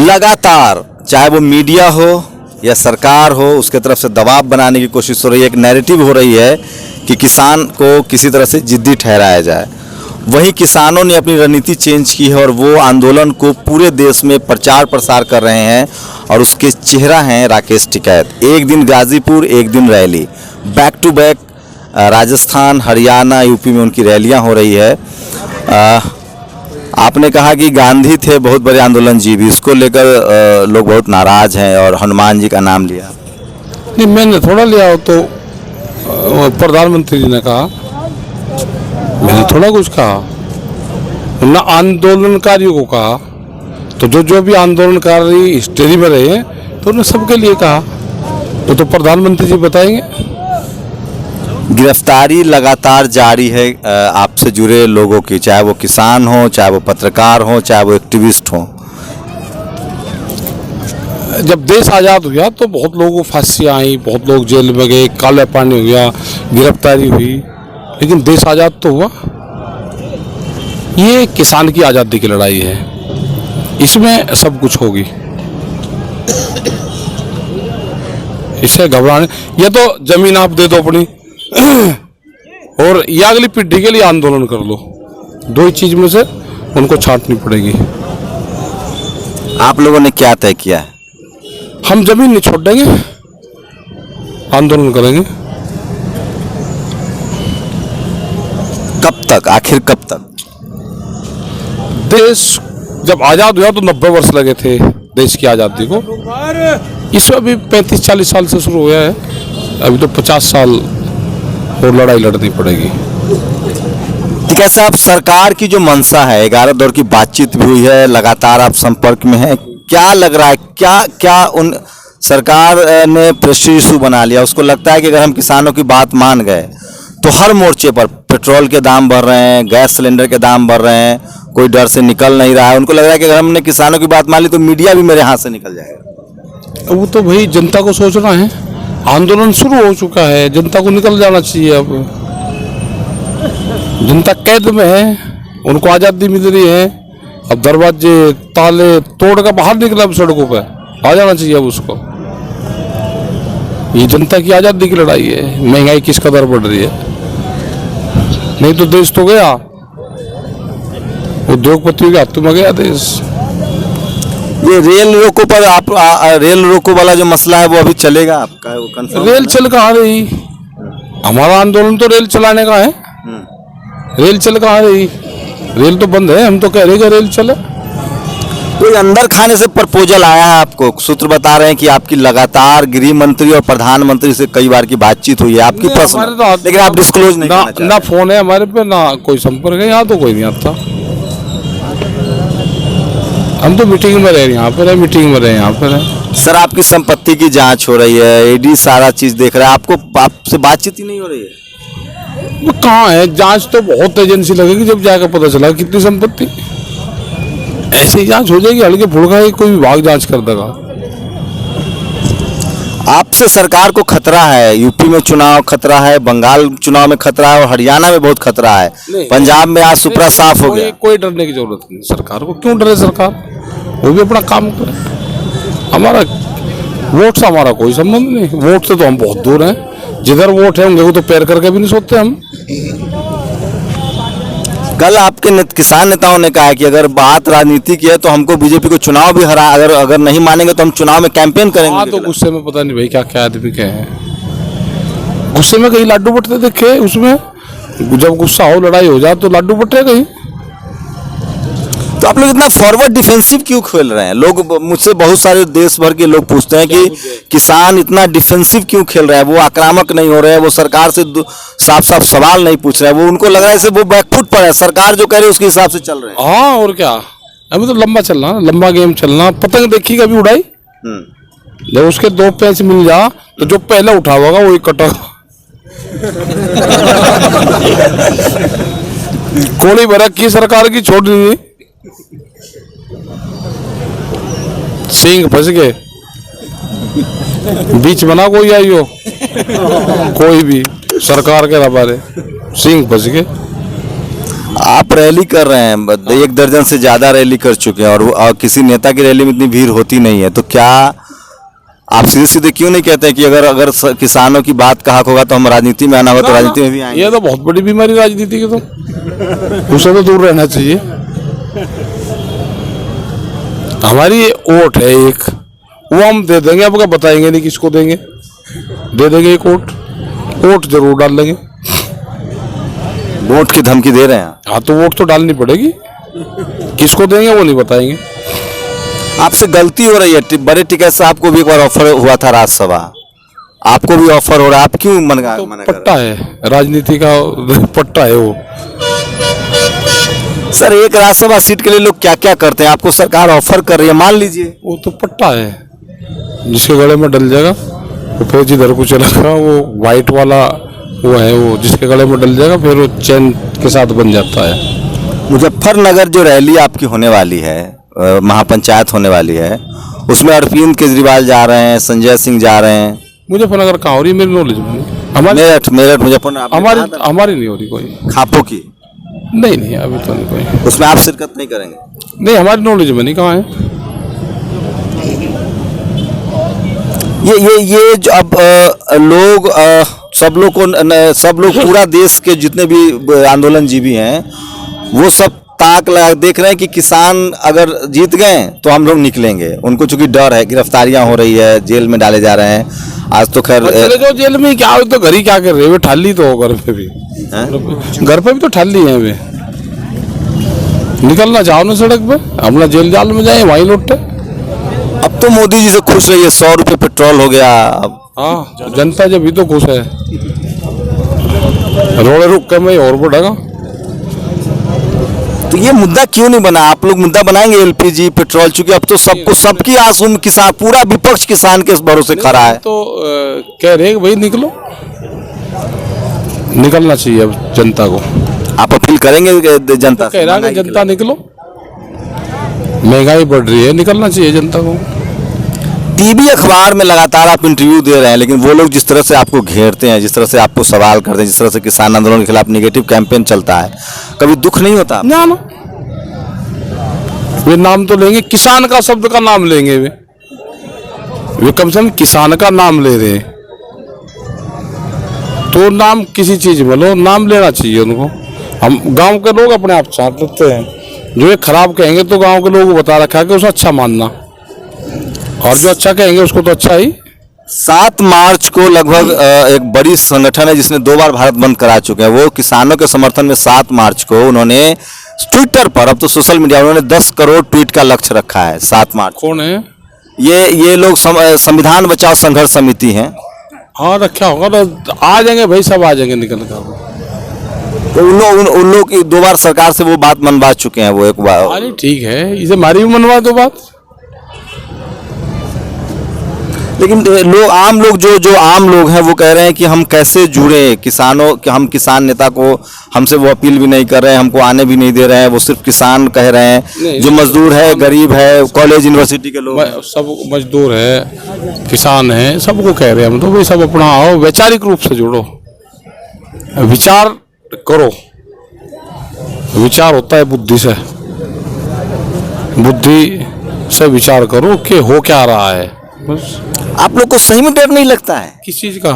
लगातार चाहे वो मीडिया हो या सरकार हो, उसके तरफ से दबाव बनाने की कोशिश हो रही है, एक नैरेटिव हो रही है कि किसान को किसी तरह से जिद्दी ठहराया जाए। वहीं किसानों ने अपनी रणनीति चेंज की है और वो आंदोलन को पूरे देश में प्रचार प्रसार कर रहे हैं और उसके चेहरा हैं राकेश टिकैत। एक दिन गाजीपुर, एक दिन rally, back to back Rajasthan, Haryana, UP में उनकी रैलियां हो रही है। आपने कहा कि गांधी थे बहुत बड़े आंदोलन जीवी, इसको लेकर लोग बहुत नाराज हैं और हनुमान जी का नाम लिया। नहीं, मैंने थोड़ा लिया, तो प्रधानमंत्री जी ने कहा, मैंने थोड़ा कुछ कहा ना। आंदोलनकारियों को कहा, तो जो भी आंदोलनकारी हिस्ट्री में रहे हैं तो उन्होंने सबके लिए कहा, तो प्रधानमंत्री जी बताएंगे। गिरफ्तारी लगातार जारी है आपसे जुड़े लोगों की, चाहे वो किसान हो, चाहे वो पत्रकार हो, चाहे वो एक्टिविस्ट हो। जब देश आज़ाद हुआ तो बहुत लोगों को फांसियाँ आई, बहुत लोग जेल में गए, काला पानी हुआ, गिरफ्तारी हुई, लेकिन देश आज़ाद तो हुआ। ये किसान की आज़ादी की लड़ाई है, इसमें सब कुछ होगी, इससे घबराने। या तो जमीन आप दे दो अपनी और या अगली पीढ़ी के लिए आंदोलन कर लो, दो ही चीज में से उनको छांटनी पड़ेगी। आप लोगों ने क्या तय किया है? हम जमीन नहीं छोड़ देंगे, आंदोलन करेंगे। कब तक, आखिर कब तक? देश जब आजाद हुआ तो 90 वर्ष लगे थे देश की आजादी को, इसमें भी 35-40 साल से शुरू हुआ है, अभी तो 50 साल और लड़ाई लड़नी पड़ेगी। ठीक है साहब, सरकार की जो मंशा है, 11 दौर की बातचीत भी हुई है, लगातार आप संपर्क में हैं, क्या लग रहा है, क्या उन सरकार ने प्रेशर इशू बना लिया? उसको लगता है कि अगर हम किसानों की बात मान गए तो हर मोर्चे पर पेट्रोल के दाम बढ़ रहे हैं, गैस सिलेंडर के दाम बढ़ रहे हैं, कोई डर से निकल नहीं रहा है। उनको लग रहा है कि अगर हमने किसानों की बात मान ली तो मीडिया भी मेरे हाथ से निकल जाएगा। वो तो भाई जनता को सोचना है, आंदोलन शुरू हो चुका है, जनता को निकल जाना चाहिए। अब जनता कैद में है, उनको आज़ादी मिल रही है, अब दरवाजे ताले तोड़ कर बाहर निकला, अब सड़कों पे आ जाना चाहिए अब उसको। ये जनता की आज़ादी की लड़ाई है। महंगाई किस कदर बढ़ रही है, नहीं तो देश तो गया, उद्योगपतियों के हाथों में गया देश। ये रेल रोको पर आप रेल रोको वाला जो मसला है वो अभी चलेगा आपका? वो कंफर्म? रेल चल कहाँ रही? हमारा आंदोलन तो रेल चलाने का है, रेल चल कहाँ रही? रेल तो बंद है, हम तो कह रहे हैं रेल चले। कोई अंदर खाने से प्रपोजल आया है आपको? सूत्र बता रहे हैं कि आपकी लगातार गृह मंत्री और प्रधानमंत्री से कई बार की बातचीत हुई है आपकी पर्सनल, लेकिन आप डिस्क्लोज नहीं करना चाहते। ना फोन है हमारे पे, ना कोई संपर्क है, यहाँ तो कोई नहीं आता। हम तो मीटिंग में रहे, यहाँ पर है, मीटिंग में रहे, यहाँ पर है। सर, आपकी संपत्ति की जांच हो रही है, ईडी सारा चीज देख रहा है, आपसे बातचीत ही नहीं हो रही है? वो कहाँ है? जांच तो बहुत एजेंसी लगेगी, जब जाकर पता चला कितनी संपत्ति। ऐसी जांच हो जाएगी हल्के फुल्का, कोई विभाग जांच कर देगा। आपसे सरकार को खतरा है, यूपी में चुनाव खतरा है, बंगाल चुनाव में खतरा है और हरियाणा में बहुत खतरा है, पंजाब में आज सुपरा साफ हो गया। कोई डरने की जरूरत नहीं सरकार को। क्यों डरे सरकार? वो भी अपना काम करे। हमारा वोट से हमारा कोई संबंध नहीं, वोट से तो हम बहुत दूर हैं। जिधर वोट है होंगे वो तो पैर करके भी नहीं सोते हम। कल आपके किसान नेताओं ने कहा कि अगर बात राजनीति की है तो हमको बीजेपी को चुनाव भी हरा, अगर नहीं मानेंगे तो हम चुनाव में कैंपेन करेंगे। हाँ, तो गुस्से में पता नहीं भाई क्या क्या आदमी क्या है, गुस्से में कहीं लाडू बटते देखे, उसमें जब गुस्सा हो, लड़ाई हो जाए तो लाडू बटे कहीं। तो आप लोग इतना फॉरवर्ड डिफेंसिव क्यों खेल रहे हैं? लोग मुझसे, बहुत सारे देश भर के लोग पूछते हैं कि किसान इतना डिफेंसिव क्यों खेल रहे हैं, वो आक्रामक नहीं हो रहे हैं, वो सरकार से साफ साफ सवाल नहीं पूछ रहे हैं, वो उनको लग रहा है जैसे वो बैकफुट पर है, सरकार जो कह रही है उसके हिसाब से चल रहे हैं। हाँ, और क्या, अभी तो लंबा चलना, लंबा गेम चलना। पतंग देखी कभी उड़ाई? जब उसके 2 पैसे मिल जा तो जो पहले उठा होगा वही कटा। कोड़ी भरक की सरकार की छोड़ दी, सिंह फंस गए, बीच बना कोई आई हो, कोई भी सरकार के रबारे सिंह फंस गए। आप रैली कर रहे हैं, 1 दर्जन से ज्यादा रैली कर चुके हैं, और किसी नेता की रैली में इतनी भीड़ होती नहीं है, तो क्या आप सीधे सीधे क्यों नहीं कहते हैं कि अगर किसानों की बात कहा होगा तो हम राजनीति में आना होगा तो राजनीति में भी आएंगे? ये तो बहुत बड़ी बीमारी राजनीति की, तो उससे तो दूर रहना चाहिए। हमारी वोट है एक, वो हम दे देंगे, अब क्या बताएंगे नहीं किसको देंगे, दे देंगे एक वोट जरूर डाल लेंगे। वोट की धमकी दे रहे हैं? हाँ, तो वोट तो डालनी पड़ेगी, किसको देंगे वो नहीं बताएंगे। आपसे गलती हो रही है। बड़े टिकट से आपको भी एक बार ऑफर हुआ था राज्यसभा, आपको भी ऑफर हो रहा है, आप क्यों मना तो कर पट्टा है, राजनीति का पट्टा है वो। सर, एक राज्यसभा सीट के लिए लोग क्या क्या करते हैं, आपको सरकार ऑफर कर रही है, मान लीजिए। वो तो पट्टा है, जिसके गले में डल जाएगा वो फिर जिधर को चलेगा, वो वाइट वाला वो है, वो जिसके गले में डल जाएगा फिर वो चैन के साथ बन जाता है। मुजफ्फरनगर जो रैली आपकी होने वाली है, महापंचायत होने वाली है, उसमें अरविंद केजरीवाल जा रहे हैं, संजय सिंह जा रहे हैं। मुजफ्फरनगर कहाँ हो रही है, मेरी नॉलेज में मेरठ मुजफ्फरनगर हमारी नहीं हो रही कोई। खापों की? नहीं, अभी तो नहीं कोई। उसमें आप शिरकत नहीं करेंगे? नहीं, हमारी नॉलेज में नहीं, कहाँ है। ये जो अब लोग सब लोग पूरा देश के जितने भी आंदोलनजीवी हैं वो सब ताक लगा देख रहे हैं कि किसान अगर जीत गए तो हम लोग निकलेंगे। उनको चूंकि डर है, गिरफ्तारियां हो रही है, जेल में डाले जा रहे हैं। आज तो खैर जो जेल में क्या हो, तो घर ही क्या कर रहे हैं, ठाली तो घर पे भी, घर पे भी तो ठाली है वे। निकलना चाहो ना सड़क पे, हम ना जेल जाल में जाए वहीं लौटे। अब तो मोदी जी से खुश रही है, 100 रुपये पेट्रोल हो गया। हाँ, जनता जब भी तो खुश है, रोड़े रुक के मैं और बढ़ेगा। तो ये मुद्दा क्यों नहीं बना? आप लोग मुद्दा बनाएंगे एलपीजी पेट्रोल, चूंकि अब तो सबकी आंसू में किसान, पूरा विपक्ष किसान के भरोसे खड़ा है। तो कह रहे भाई निकलो, निकलना चाहिए अब जनता को। आप अपील करेंगे जनता तो कह रहा है जनता निकलो, महंगाई बढ़ रही है, निकलना चाहिए जनता को। टीवी अखबार में लगातार आप इंटरव्यू दे रहे हैं, लेकिन वो लोग जिस तरह से आपको घेरते हैं, जिस तरह से आपको सवाल करते हैं, जिस तरह से किसान आंदोलन के खिलाफ निगेटिव कैंपेन चलता है, कभी दुख नहीं होता? ना वे नाम तो लेंगे, किसान का शब्द का नाम लेंगे, वे कम से कम किसान का नाम ले रहे हैं, तो नाम किसी चीज में लो, नाम लेना चाहिए उनको। हम गांव के लोग अपने आप साथ लेते हैं, जो ये खराब कहेंगे तो गांव के लोगों को बता रखा है कि उसे अच्छा मानना, और जो अच्छा कहेंगे उसको तो अच्छा ही। 7 मार्च को लगभग एक बड़ी संगठन है जिसने 2 बार भारत बंद करा चुके हैं, वो किसानों के समर्थन में 7 मार्च को उन्होंने ट्विटर पर, अब तो सोशल मीडिया, उन्होंने 10 करोड़ ट्वीट का लक्ष्य रखा है 7 मार्च। कौन है ये लोग? संविधान बचाओ संघर्ष समिति है। हाँ, रखा होगा तो आ जाएंगे भाई, सब आ जाएंगे निकल कर। तो उन लोग 2 बार सरकार से वो बात मनवा चुके हैं, वो एक बार। अरे ठीक है, इसे हमारी भी मनवा दो बात। लेकिन आम लोग जो आम लोग हैं वो कह रहे हैं कि हम कैसे जुड़े किसानों कि हम किसान नेता को, हमसे वो अपील भी नहीं कर रहे हैं, हमको आने भी नहीं दे रहे हैं, वो सिर्फ किसान कह रहे हैं, जो मजदूर है, गरीब है, कॉलेज यूनिवर्सिटी के लोग, सब मजदूर है, किसान है, सबको कह रहे हैं हम तो भाई सब अपना आओ, वैचारिक रूप से जुड़ो, विचार करो। विचार होता है बुद्धि से, बुद्धि से विचार करो कि हो क्या रहा है। बस। आप लोग को सही में डर नहीं लगता है? किस चीज का?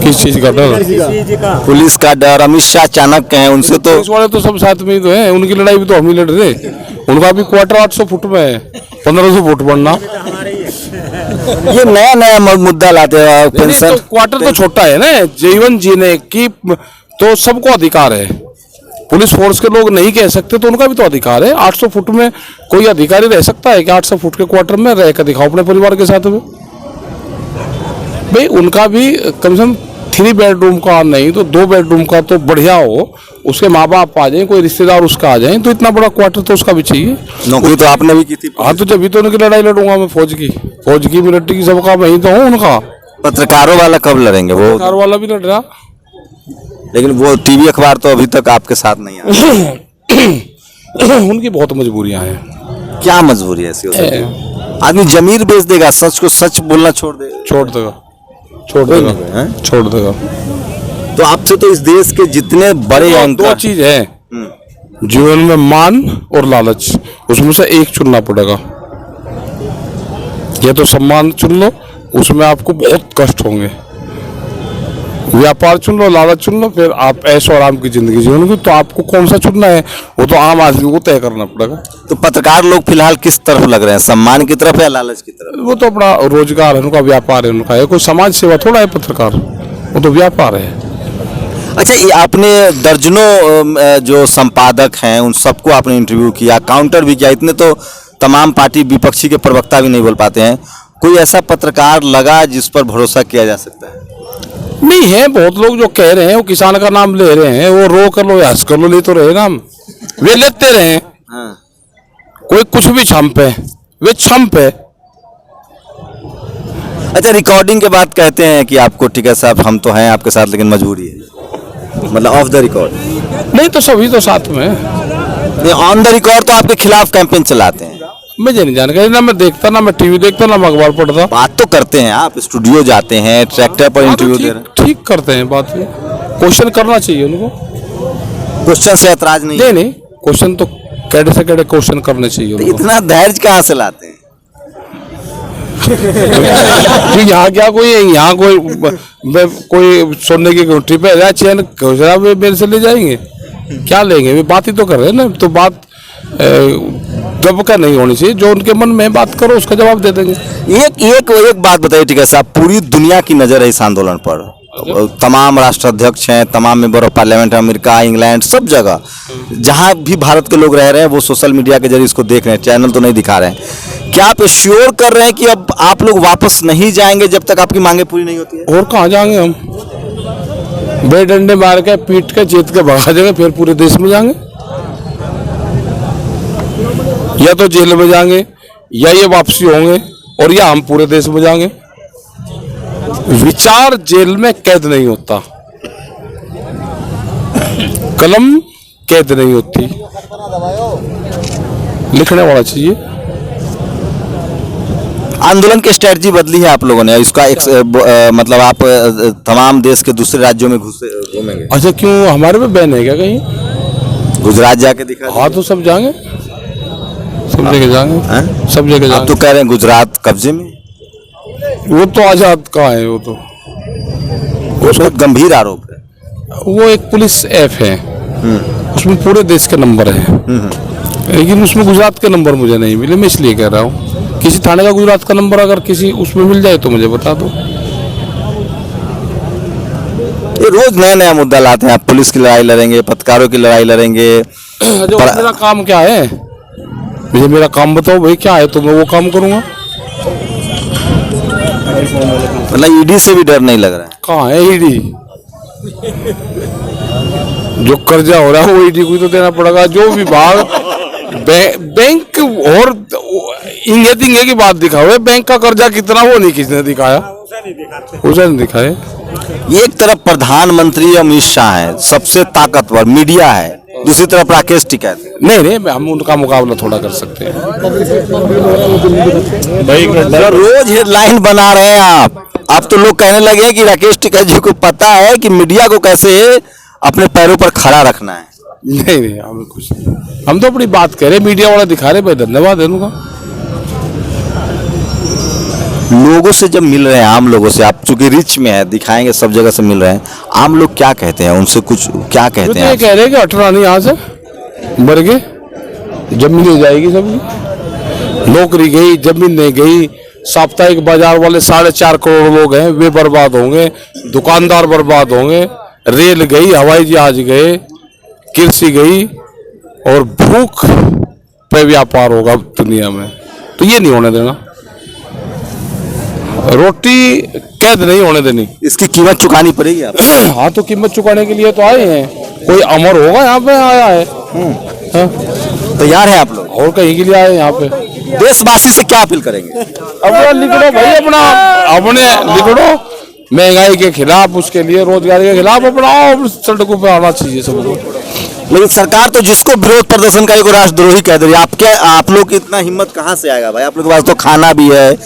किस चीज का डर? पुलिस का डर? अमित शाह चाणक्य हैं, उनसे तो पुलिस वाले तो सब साथ में ही तो हैं, उनकी लड़ाई भी तो हम ही लड़ रहे। उनका भी क्वार्टर 800 फुट में है, 1500 फुट बढ़ना। ये नया मुद्दा लाते हैं पेंशन। तो क्वार्टर तो छोटा है ना, जीवन जीने की तो सबको अधिकार है। पुलिस फोर्स के लोग नहीं कह सकते तो उनका भी तो अधिकार है। 800 फुट में कोई अधिकारी रह सकता है कि 800 फुट के क्वार्टर में रह कर दिखाओ अपने परिवार के साथ में? भाई उनका भी कम से कम 3 बेडरूम का नहीं तो 2 बेडरूम का तो बढ़िया हो, उसके माँ बाप आ जाए, कोई रिश्तेदार उसका आ जाए, तो इतना बड़ा क्वार्टर तो उसका भी चाहिए। नौकरी तो आपने भी की थी। हाँ, तो जब भी तो उनकी लड़ाई लड़ूंगा मैं, फौज की मिलिट्री की, सबका वही तो हूँ उनका। पत्रकारों वाला कब लड़ेंगे? वो पत्रकार वाला भी लड़ रहा, लेकिन वो टीवी अखबार तो अभी तक आपके साथ नहीं आया। उनकी बहुत मजबूरियां हैं। क्या मजबूरी है ऐसी? आदमी जमीर बेच देगा, सच को सच बोलना छोड़ देगा। छोड़ देगा। तो आपसे तो इस देश के जितने बड़े दो एंकर चीज है जीवन में, मान और लालच, उसमें से एक चुनना पड़ेगा। या तो सम्मान चुन लो, उसमें आपको बहुत कष्ट होंगे। व्यापार चुन लो, लालच चुन लो, फिर आप ऐशो आराम की जिंदगी जीवन, तो आपको कौन सा चुनना है वो तो आम आदमी को तय करना पड़ेगा। तो पत्रकार लोग फिलहाल किस तरफ लग रहे हैं, सम्मान की तरफ या लालच की तरफ? वो तो अपना रोजगार है उनका, व्यापार है उनका, ये कोई समाज सेवा थोड़ा है पत्रकार, वो तो व्यापार है। अच्छा, ये आपने दर्जनों जो संपादक हैं उन सबको आपने इंटरव्यू किया, काउंटर भी किया, इतने तो तमाम पार्टी विपक्षी के प्रवक्ता भी नहीं बोल पाते हैं। कोई ऐसा पत्रकार लगा जिस पर भरोसा किया जा सकता है? नहीं है, बहुत लोग जो कह रहे हैं वो किसान का नाम ले रहे हैं, वो रो कर लो या हंस कर लो, ले तो रहे नाम, वे लेते रहे। हाँ। कोई कुछ भी छंप है, वे छंप है। अच्छा, रिकॉर्डिंग के बाद कहते हैं कि आपको ठीक है साहब, हम तो हैं आपके साथ लेकिन मजबूरी है, मतलब ऑफ द रिकॉर्ड नहीं तो सभी तो साथ में, ऑन द रिकॉर्ड तो आपके खिलाफ कैंपेन चलाते हैं। मुझे नहीं जानकारी, ना मैं देखता, ना मैं टीवी देखता, ना मैं अखबार पढ़ता। बात तो करते हैं, आप स्टूडियो जाते हैं, ट्रैक्टर पर इंटरव्यू दे रहे हैं, ठीक करते हैं बात में, क्वेश्चन करना चाहिए उनको। क्वेश्चन से ऐतराज नहीं है। नहीं क्वेश्चन तो कैडे से कैडे क्वेश्चन करने चाहिए तो उनको। इतना धैर्य कहाँ से लाते हैं? कि यहाँ क्या कोई है, यहाँ कोई सोने की गुंठी पे चैन वे मेरे से ले जाएंगे, क्या लेंगे? वे बात ही तो कर रहे हैं ना, तो बात दब का नहीं होनी चाहिए, जो उनके मन में बात करो उसका जवाब दे देंगे। एक बात बताइए ठीक है साहब, पूरी दुनिया की नजर है इस आंदोलन पर, तमाम राष्ट्राध्यक्ष हैं, तमाम member of parliament, America, England, सब जगह जहां भी भारत के लोग रह रहे हैं वो सोशल मीडिया के जरिए इसको देख रहे हैं, चैनल तो नहीं दिखा रहे हैं। क्या आप श्योर कर रहे हैं कि अब आप लोग वापस नहीं जाएंगे जब तक आपकी मांगे पूरी नहीं होती है? और कहाँ जाएंगे हम? बेडंडे मार के पीट के जीत के भगा देंगे, फिर पूरे देश में जाएंगे, या तो जेल में जाएंगे, या ये वापसी होंगे, और या हम पूरे देश में जाएंगे। विचार जेल में कैद नहीं होता, कलम कैद नहीं होती, लिखने वाला चाहिए। आंदोलन की स्ट्रेटजी बदली है आप लोगों ने, इसका मतलब आप तमाम देश के दूसरे राज्यों में घूमेंगे? अच्छा, क्यों हमारे पे बैन है क्या कहीं? गुजरात जाके दिखा? हाँ तो सब जाएंगे, सब जगह जाएंगे, सब जगह आप जाएंगे। तो कह रहे हैं गुजरात कब्जे में, वो तो आजाद कहाँ है, वो तो उसका गंभीर आरोप है। वो एक पुलिस ऐप है, उसमें पूरे देश के नंबर है, लेकिन उसमें गुजरात के नंबर मुझे नहीं मिले, मैं इसलिए कह रहा हूँ। किसी थाने का गुजरात का नंबर अगर किसी उसमें मिल जाए तो मुझे बता दो। ये रोज नया नया मुद्दा लाते हैं, आप पुलिस की लड़ाई लड़ेंगे, पत्रकारों की लड़ाई लड़ेंगे। मेरा काम क्या है? मुझे मेरा काम बताओ भाई, क्या है तो मैं वो काम करूँगा। मतलब ईडी से भी डर नहीं लग रहा है? कहाँ है ईडी? जो कर्जा हो रहा है वो ईडी को तो देना पड़ेगा। जो विभाग बैंक और इंगे तिंगे की बात दिखा हुआ है, बैंक का कर्जा कितना वो नहीं किसने दिखाया, उसे नहीं दिखाया। एक तरफ प्रधानमंत्री अमित शाह है, सबसे ताकतवर, मीडिया है, दूसरी तरफ राकेश टिकैत है। नहीं हम उनका मुकाबला थोड़ा कर सकते हैं भाई। रोज हेडलाइन बना रहे हैं आप। अब तो लोग कहने लगे हैं कि राकेश टिकैत जी को पता है कि मीडिया को कैसे अपने पैरों पर खड़ा रखना है। नहीं हमें कुछ नहीं, हम तो अपनी बात कह रहे, मीडिया वाला दिखा रहे भाई, धन्यवाद है उनका। लोगों से जब मिल रहे हैं, आम लोगों से, आप चूंकि रिच में है, दिखाएंगे सब जगह से मिल रहे हैं, आम लोग क्या कहते हैं, उनसे कुछ क्या कहते हैं? कह रहे हैं कि हटना नहीं यहाँ से, मर गए, जमीन हो जाएगी सबकी, नौकरी गई, जमीन नहीं गई, साप्ताहिक बाजार वाले 4.5 करोड़ लोग हैं, वे बर्बाद होंगे, दुकानदार बर्बाद होंगे, रेल गई, हवाई जहाज गए, कृषि गई, और भूख पे व्यापार होगा दुनिया में। तो ये नहीं होने देना, रोटी कैद नहीं होने देनी। इसकी कीमत चुकानी पड़ेगी आप? हाँ तो कीमत चुकाने के लिए तो आए हैं, कोई अमर होगा यहाँ पे आया है। तैयार हैं आप लोग? और कहीं के लिए आए यहाँ पे? देशवासी से क्या अपील करेंगे? अपना लिखो भाई, अपने लिखो, महंगाई के खिलाफ, उसके लिए रोजगार के खिलाफ अपना सड़कों पे आना चाहिए सबको। लेकिन सरकार तो जिसको विरोध प्रदर्शनकारी को राष्ट्रद्रोही कह दे रही है। आप लोग की इतना हिम्मत कहाँ से आएगा भाई? आप लोग के पास तो खाना भी है,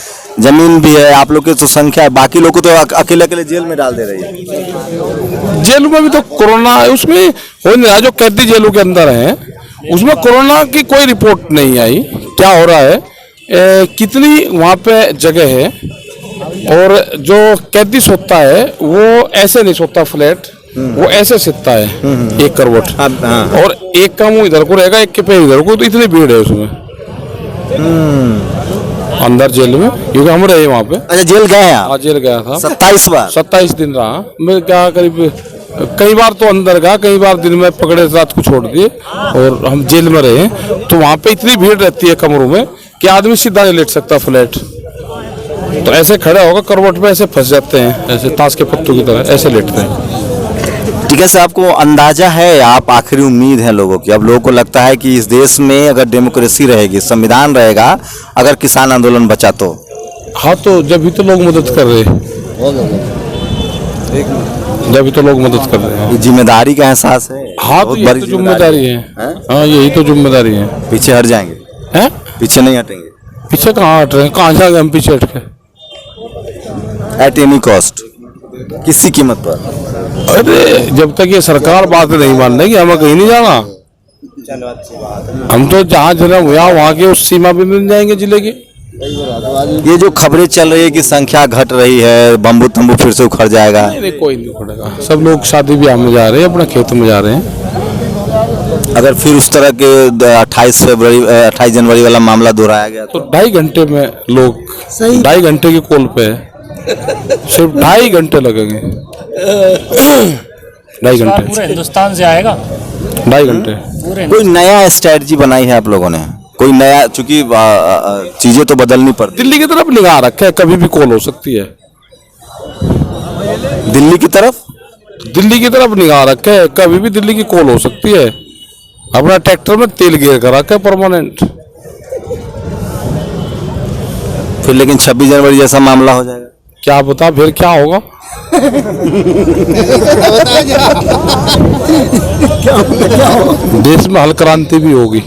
जमीन भी है, आप लोग की तो संख्या है, बाकी लोग को तो अकेले अकेले जेल में डाल दे रही है। जेल में भी तो कोरोना उसमें हो नहीं रहा। जो कैदी जेलों के अंदर हैं उसमें कोरोना की कोई रिपोर्ट नहीं आई। क्या हो रहा है, कितनी वहाँ पे जगह है, और जो कैदी सोता है वो ऐसे नहीं सोता फ्लैट, वो ऐसे सोता है एक करवट, और एक का मुंह इधर को रहेगा, एक के पैर इधर को, तो इतनी भीड़ है उसमें अंदर जेल में, क्योंकि हम रहे वहाँ पे। अच्छा, जेल गए हैं आप? हाँ, जेल गया था 27 बार। 27 दिन रहा मैं। क्या करीब कई बार तो अंदर गया, कई बार दिन में पकड़े रात को छोड़ दिए, और हम जेल में रहे। तो वहाँ पे इतनी भीड़ रहती है कमरों में कि आदमी सीधा नहीं लेट सकता फ्लैट, तो ऐसे खड़ा होगा करवट पे, ऐसे फंस जाते हैं, ऐसे ताश के पत्तों की तरह ऐसे लेटते हैं। ठीक है सर, आपको अंदाजा है, आप आखिरी उम्मीद है लोगों की, अब लोगों को लगता है कि इस देश में अगर डेमोक्रेसी रहेगी, संविधान रहेगा, अगर किसान आंदोलन बचा तो? हाँ, तो जब भी तो लोग मदद कर रहे हैं, जब भी तो लोग मदद कर रहे हैं। ये जिम्मेदारी का एहसास है? हाँ, तो बहुत यही बड़ी तो जिम्मेदारी है। हैं? हाँ, यही तो जिम्मेदारी है। पीछे हट जाएंगे? हैं? पीछे नहीं हटेंगे? पीछे कहाँ हट रहे हैं, कहाँ से आ गए हम पीछे हट के? एट एनी कॉस्ट, किसी कीमत पर? अरे, जब तक ये सरकार बात नहीं मान लेगी हमें कहीं नहीं जाना। हम तो जहाँ जन्म हुआ वहाँ के उस सीमा पे मिल जाएंगे जिले की। ये जो खबरें चल रही है कि संख्या घट रही है, बम्बू तंबू फिर से उखड़ जाएगा, नहीं, कोई नहीं उखड़ेगा। सब लोग शादी ब्याह में जा रहे हैं, अपने खेत में जा रहे हैं। अगर फिर उस तरह के 28 जनवरी वाला मामला दोहराया गया तो 2.5 घंटे में लोग 2.5 घंटे की कॉल पे सिर्फ 2.5 घंटे लगेंगे। 2.5 घंटे पूरे हिंदुस्तान से आएगा। 2.5 घंटे। कोई नया स्ट्रेटजी बनाई है आप लोगों ने? कोई नया, चूंकि चीजें तो बदलनी पड़ती। दिल्ली की तरफ निगाह रखे है, कभी भी कॉल हो सकती है। दिल्ली की तरफ? दिल्ली की तरफ निगाह रखे है, कभी भी दिल्ली की कॉल हो सकती है। अपना ट्रैक्टर में तेल गिर कर रखे परमानेंट। फिर लेकिन 26 जनवरी जैसा मामला हो जाएगा? क्या बता फिर क्या होगा? देश में हल क्रांति भी होगी।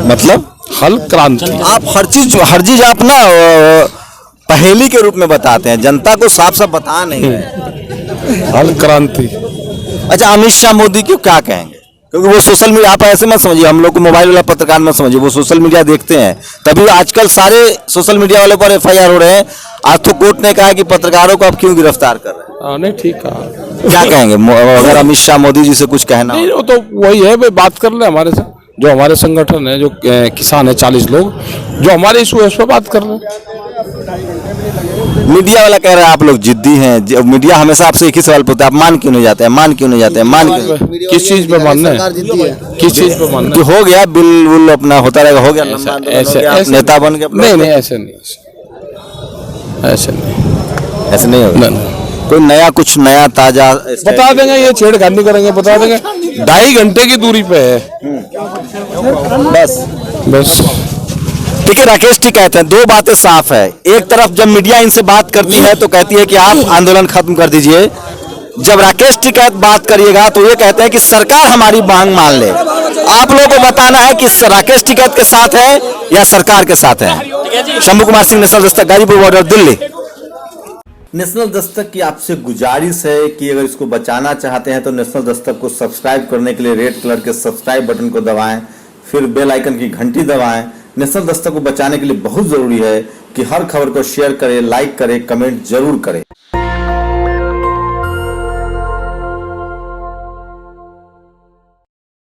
मतलब हल क्रांति। आप हर चीज आप ना पहेली के रूप में बताते हैं, जनता को साफ साफ बता नहीं है। हल क्रांति। अच्छा, अमित शाह मोदी को क्या कहेंगे? क्योंकि वो सोशल मीडिया, आप ऐसे मत समझिए, हम लोग को मोबाइल वाला पत्रकार मत समझिए, वो सोशल मीडिया देखते हैं, तभी आजकल सारे सोशल मीडिया वाले पर FIR हो रहे हैं। आज तो कोर्ट ने कहा कि पत्रकारों को आप क्यों गिरफ्तार कर रहे हैं? नहीं, ठीक है। क्या कहेंगे अगर अमित शाह मोदी जी से कुछ कहना नहीं, हो? वो तो वही है भाई, बात कर ले हमारे साथ। जो हमारे संगठन है, जो किसान है 40 लोग, जो हमारे इशू है उस पर बात कर रहे हैं। मीडिया वाला कह रहा है आप लोग जिद्दी हैं। मीडिया हमेशा आपसे एक ही सवाल पूछता है, आप मान क्यों नहीं जाते हैं, मान क्यों नहीं जाते हैं, मान क्यों? किस चीज पे मानना है? किस चीज पे मानना कि हो गया बिल बुल अपना होता रहेगा, हो गया लंबा आंदोलन, हो गया, आप नेता बन गए अपना? नहीं, ऐसे नहीं, ऐसे नहीं, ऐसे नहीं होगा। कोई नया, कुछ नया ताजा बता देंगे। ये छेड़खानी करेंगे, बता देंगे। 2.5 घंटे की दूरी पे है बस। ठीक है, राकेश ठीक कहते हैं, दो बातें साफ है। एक तरफ जब मीडिया इनसे बात करती है तो कहती है कि आप आंदोलन खत्म कर दीजिए, जब राकेश टिकैत बात करिएगा तो ये कहते हैं कि सरकार हमारी मांग मान ले। आप लोगों को बताना है कि राकेश टिकैत के साथ है या सरकार के साथ है। Shambhu Kumar Singh, national Dastak, Ghazipur border, Delhi. National Dastak की आपसे गुजारिश है कि अगर इसको बचाना चाहते हैं तो नेशनल दस्तक को सब्सक्राइब करने के लिए रेड कलर के सब्सक्राइब बटन को दबाएं, फिर बेल आइकन की घंटी दबाएं। नेशनल दस्तक को बचाने के लिए बहुत जरूरी है कि हर खबर को शेयर करें, लाइक करें, कमेंट जरूर करें।